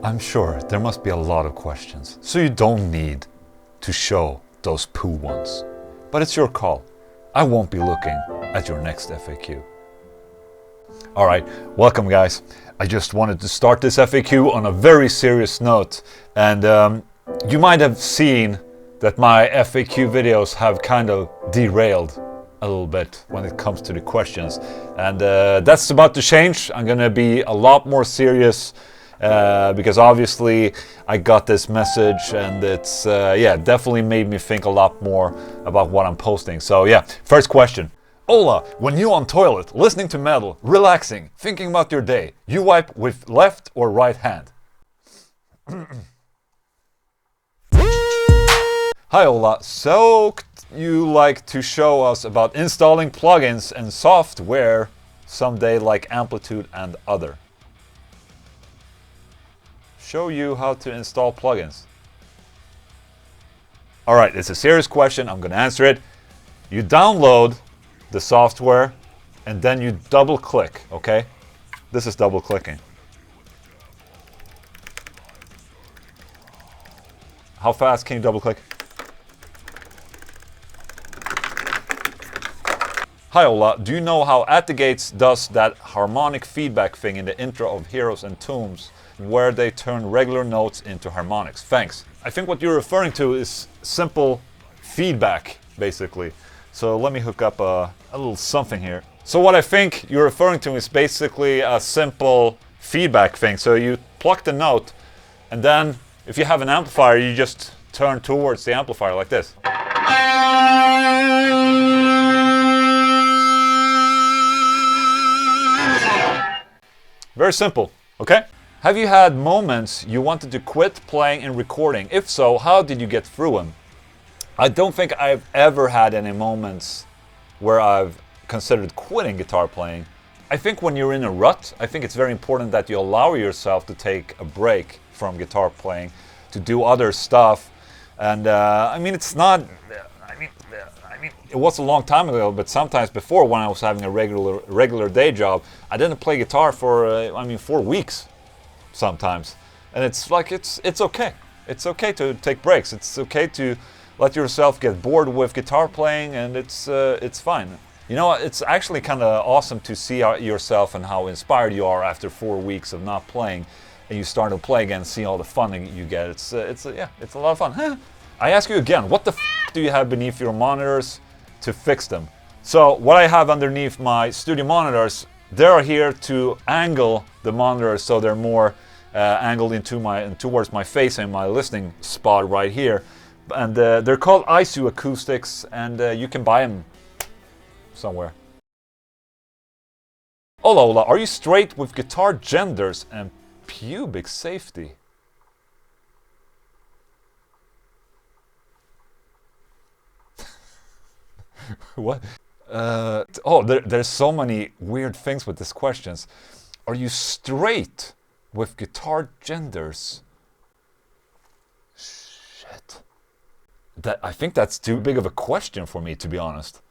I'm sure there must be a lot of questions, so you don't need to show those poo ones. But it's your call. I won't be looking at your next FAQ. Alright, welcome guys. I just wanted to start this FAQ on a very serious note, and you might have seen that my FAQ videos have kind of derailed a little bit when it comes to the questions, and that's about to change. I'm gonna be a lot more serious because obviously I got this message, and it's yeah, definitely made me think a lot more about what I'm posting. So yeah, first question. Ola, when you on toilet, listening to metal, relaxing, thinking about your day, you wipe with left or right hand? Hi Ola, so you like to show us about installing plugins and software someday, like Amplitude and other. Show you how to install plugins. Alright, it's a serious question, I'm gonna answer it. You download the software and then you double click, okay? This is double clicking. How fast can you double click? Hi Ola, do you know how At the Gates does that harmonic feedback thing in the intro of Heroes and Tombs, where they turn regular notes into harmonics? Thanks. I think what you're referring to is simple feedback, basically. So let me hook up a little something here. So what I think you're referring to is basically a simple feedback thing. So you pluck the note, and then if you have an amplifier, you just turn towards the amplifier like this. Very simple, okay? Have you had moments you wanted to quit playing and recording? If so, how did you get through them? I don't think I've ever had any moments where I've considered quitting guitar playing. I think when you're in a rut, I think it's very important that you allow yourself to take a break from guitar playing, to do other stuff. And I mean, it's not, I mean, it was a long time ago, but sometimes before, when I was having a regular day job, I didn't play guitar for, 4 weeks sometimes. And it's like, it's okay. It's okay to take breaks. It's okay to let yourself get bored with guitar playing, and it's fine. You know, it's actually kind of awesome to see yourself and how inspired you are after 4 weeks of not playing, and you start to play again and see all the fun you get. It's a lot of fun. Huh? I ask you again, what the f do you have beneath your monitors to fix them? So what I have underneath my studio monitors, they're here to angle the monitors so they're more angled towards my face and my listening spot right here. And they're called ISU acoustics, and you can buy them somewhere. Ola, are you straight with guitar genders and pubic safety? What? There's so many weird things with these questions. Are you straight with guitar genders? Shit. I think that's too big of a question for me, to be honest.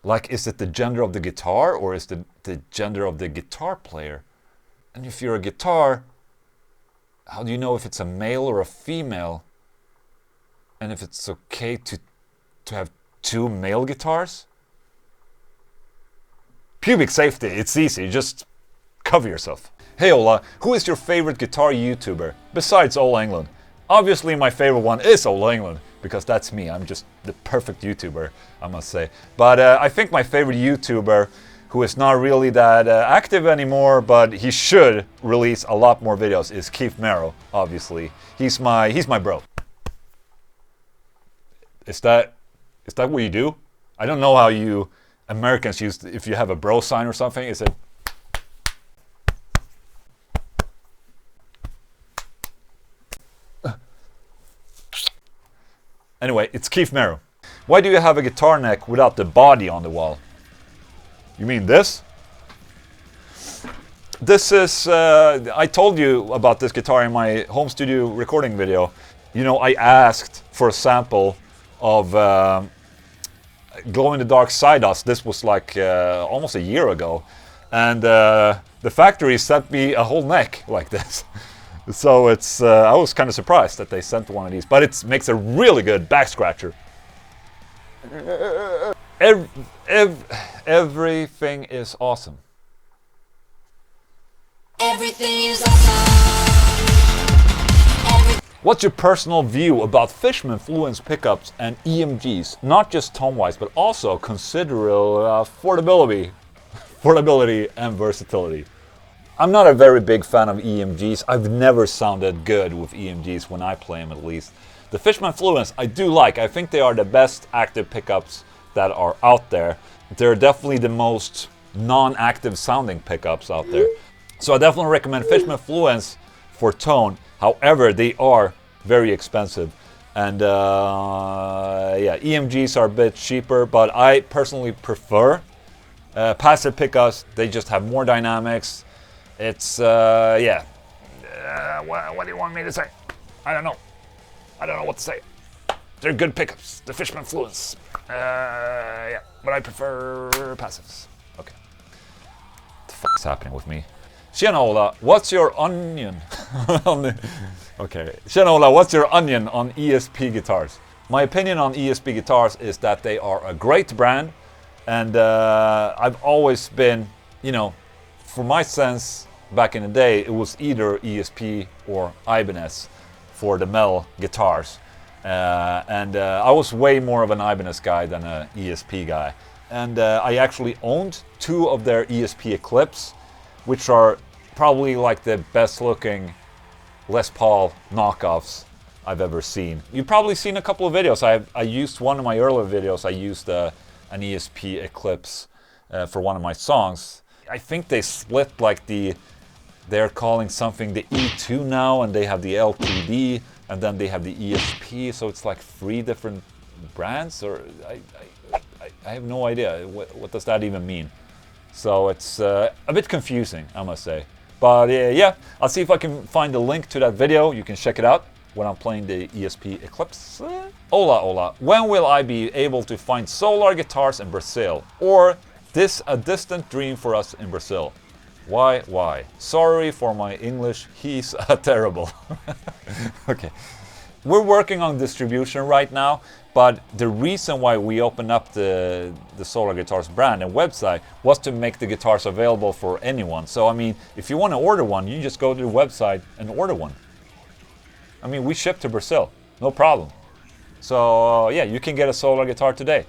Like, is it the gender of the guitar, or is it the gender of the guitar player? And if you're a guitar, how do you know if it's a male or a female? And if it's okay to have 2 male guitars? Pubic safety, it's easy, just cover yourself. Hey Ola, who is your favorite guitar YouTuber, besides Ola Englund? Obviously my favorite one is Ola Englund, because that's me. I'm just the perfect YouTuber, I must say. But I think my favorite YouTuber, who is not really that active anymore, but he should release a lot more videos, is Keith Merrow, obviously. He's my bro. Is that what you do? I don't know how you Americans use, if you have a bro sign or something, is it? Anyway, it's Keith Merrow. Why do you have a guitar neck without the body on the wall? You mean this? This is, I told you about this guitar in my home studio recording video. You know, I asked for a sample of Glow in the Dark Side-Dust. This was like almost a year ago. And the factory sent me a whole neck like this. So it's, I was kind of surprised that they sent one of these, but it makes a really good back scratcher. Everything is awesome. Everything is awesome. What's your personal view about Fishman Fluence pickups and EMGs? Not just tone-wise, but also considerable affordability and versatility. I'm not a very big fan of EMGs. I've never sounded good with EMGs when I play them, at least. The Fishman Fluence I do like. I think they are the best active pickups that are out there. They're definitely the most non-active sounding pickups out there. So I definitely recommend Fishman Fluence for tone. However, they are very expensive. And yeah, EMGs are a bit cheaper, but I personally prefer passive pickups. They just have more dynamics. It's, yeah. What do you want me to say? I don't know. I don't know what to say. They're good pickups, the Fishman Fluence. Yeah, but I prefer passives. Okay. What the fuck's happening with me? Shanola, what's your onion? Okay. Shanola, what's your onion on ESP guitars? My opinion on ESP guitars is that they are a great brand, and I've always been, you know, for my sense, back in the day, it was either ESP or Ibanez for the metal guitars. I was way more of an Ibanez guy than an ESP guy. And I actually owned 2 of their ESP Eclipse, which are probably like the best looking Les Paul knockoffs I've ever seen. You've probably seen a couple of videos. I used one of my earlier videos, I used an ESP Eclipse for one of my songs. I think they split like they're calling something the E2 now, and they have the LTD, and then they have the ESP, so it's like 3 different brands, or I have no idea. What does that even mean? So it's a bit confusing, I must say. But yeah, I'll see if I can find a link to that video. You can check it out when I'm playing the ESP Eclipse. Hola, when will I be able to find solar guitars in Brazil? Or this a distant dream for us in Brazil? Why? Sorry for my English, he's terrible. Okay. We're working on distribution right now, but the reason why we opened up the Solar Guitars brand and website was to make the guitars available for anyone. So I mean, if you want to order one, you just go to the website and order one. I mean, we ship to Brazil, no problem. So yeah, you can get a Solar guitar today.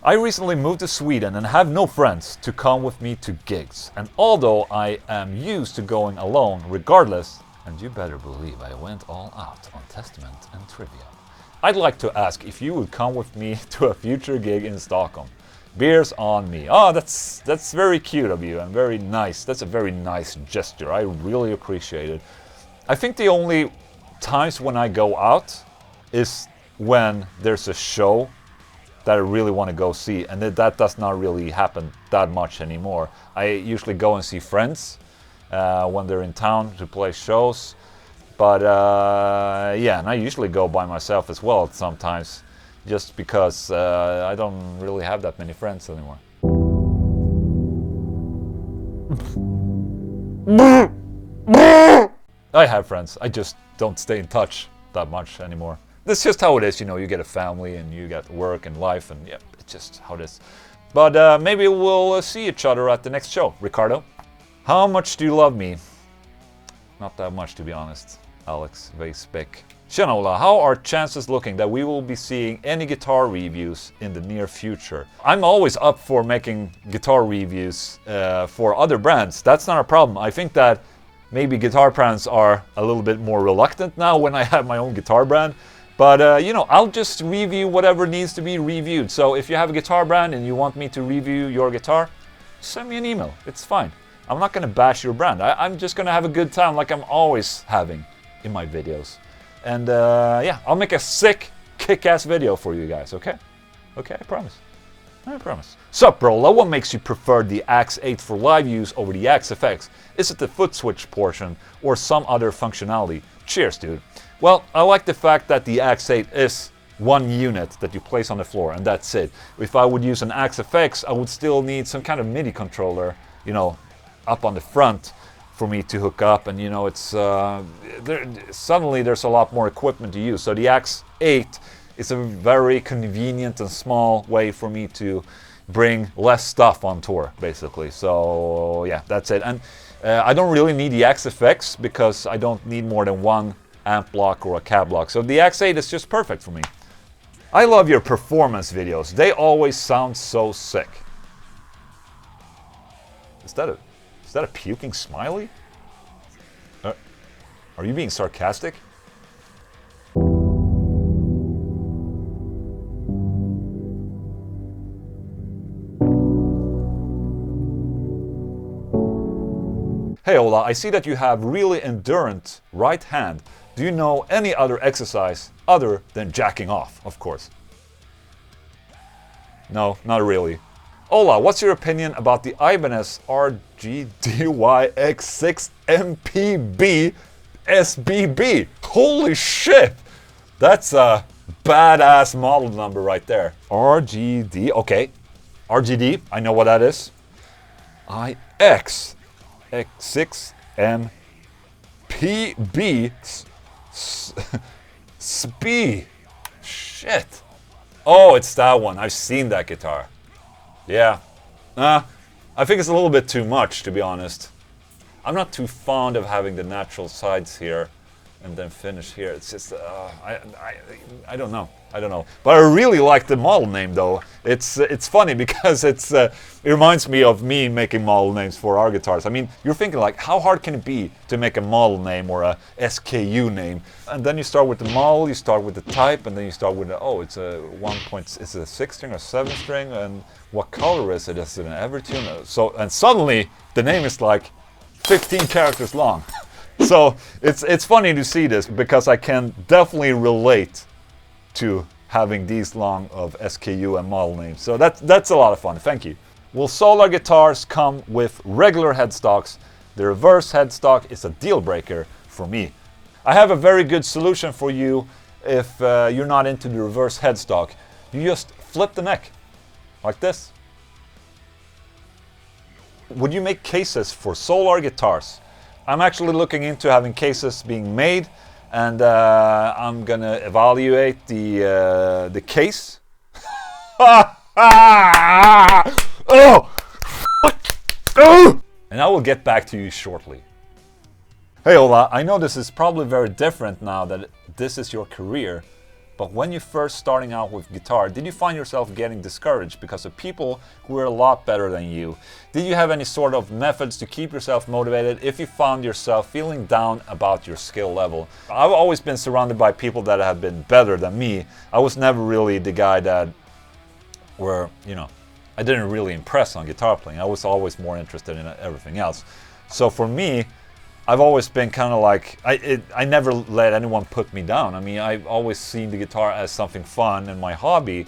I recently moved to Sweden and have no friends to come with me to gigs. And although I am used to going alone regardless, and you better believe I went all out on Testament and Trivia, I'd like to ask if you would come with me to a future gig in Stockholm. Beers on me. Oh, that's very cute of you and very nice. That's a very nice gesture. I really appreciate it. I think the only times when I go out is when there's a show that I really want to go see, and that does not really happen that much anymore. I usually go and see friends when they're in town to play shows, but yeah, and I usually go by myself as well sometimes, just because I don't really have that many friends anymore. I have friends, I just don't stay in touch that much anymore. That's just how it is, you know, you get a family and you get work and life, and yeah, it's just how it is. But maybe we'll see each other at the next show. Ricardo, how much do you love me? Not that much, to be honest. Alex Weisbeck. Shanola, how are chances looking that we will be seeing any guitar reviews in the near future? I'm always up for making guitar reviews for other brands. That's not a problem. I think that maybe guitar brands are a little bit more reluctant now when I have my own guitar brand. But, you know, I'll just review whatever needs to be reviewed. So if you have a guitar brand and you want me to review your guitar, send me an email. It's fine. I'm not going to bash your brand. I'm just going to have a good time like I'm always having in my videos. And, yeah, I'll make a sick, kick-ass video for you guys, okay? Okay, I promise. I promise. Sup, bro? What makes you prefer the Axe 8 for live use over the Axe FX? Is it the foot switch portion or some other functionality? Cheers, dude. Well, I like the fact that the Axe 8 is one unit that you place on the floor, and that's it. If I would use an Axe FX, I would still need some kind of MIDI controller, you know, up on the front for me to hook up, and you know, it's suddenly there's a lot more equipment to use. So the Axe 8 is a very convenient and small way for me to bring less stuff on tour, basically. So yeah, that's it. And I don't really need the Axe effects because I don't need more than one amp block or a cab block. So the Axe 8 is just perfect for me. I love your performance videos. They always sound so sick. Is that a puking smiley? Are you being sarcastic? Hey Ola, I see that you have really endurant right hand. Do you know any other exercise other than jacking off, of course? No, not really. Ola, what's your opinion about the Ibanez Rgdix6Mpb-Sbb? Holy shit! That's a badass model number right there. RGD, okay. RGD, I know what that is. X6Mpb-Sbb. Shit. Oh, it's that one. I've seen that guitar. Yeah. I think it's a little bit too much, to be honest. I'm not too fond of having the natural sides here and then finish here. It's just, I don't know. I don't know. But I really like the model name, though. It's funny because it reminds me of me making model names for our guitars. I mean, you're thinking like, how hard can it be to make a model name or a SKU name? And then you start with the model, you start with the type, and then you start with it's a 6-string or 7-string, and what color is it? Is it an Evertune? So, and suddenly the name is like 15 characters long. So it's funny to see this because I can definitely relate to having these long of SKU and model names. So that's a lot of fun. Thank you. Will Solar guitars come with regular headstocks? The reverse headstock is a deal breaker for me. I have a very good solution for you if you're not into the reverse headstock. You just flip the neck like this. Would you make cases for Solar guitars? I'm actually looking into having cases being made, and I'm gonna evaluate the case. And I will get back to you shortly. Hey Ola, I know this is probably very different now that this is your career, but when you first starting out with guitar, did you find yourself getting discouraged because of people who were a lot better than you? Did you have any sort of methods to keep yourself motivated if you found yourself feeling down about your skill level? I've always been surrounded by people that have been better than me. I was never really the guy that I didn't really impress on guitar playing. I was always more interested in everything else. So for me, I've always been kind of like, I never let anyone put me down. I mean, I've always seen the guitar as something fun and my hobby.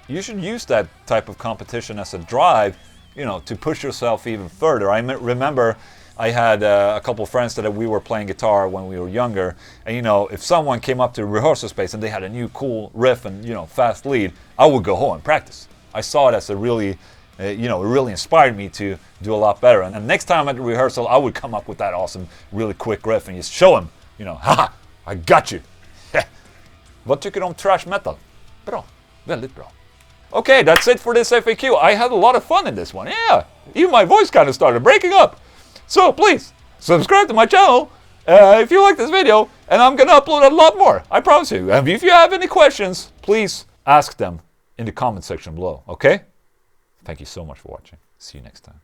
You should use that type of competition as a drive, to push yourself even further. I remember I had a couple of friends that we were playing guitar when we were younger, and if someone came up to the rehearsal space and they had a new cool riff and fast lead, I would go home and practice. I saw it as a really it really inspired me to do a lot better. And next time at the rehearsal, I would come up with that awesome, really quick riff and just show him, haha, I got you. Vad tycker du om thrash metal? Bra, väldigt bra. Okay, that's it for this FAQ. I had a lot of fun in this one. Yeah, even my voice kind of started breaking up. So please, subscribe to my channel if you like this video, and I'm gonna upload a lot more, I promise you. And if you have any questions, please ask them in the comment section below, okay? Thank you so much for watching. See you next time.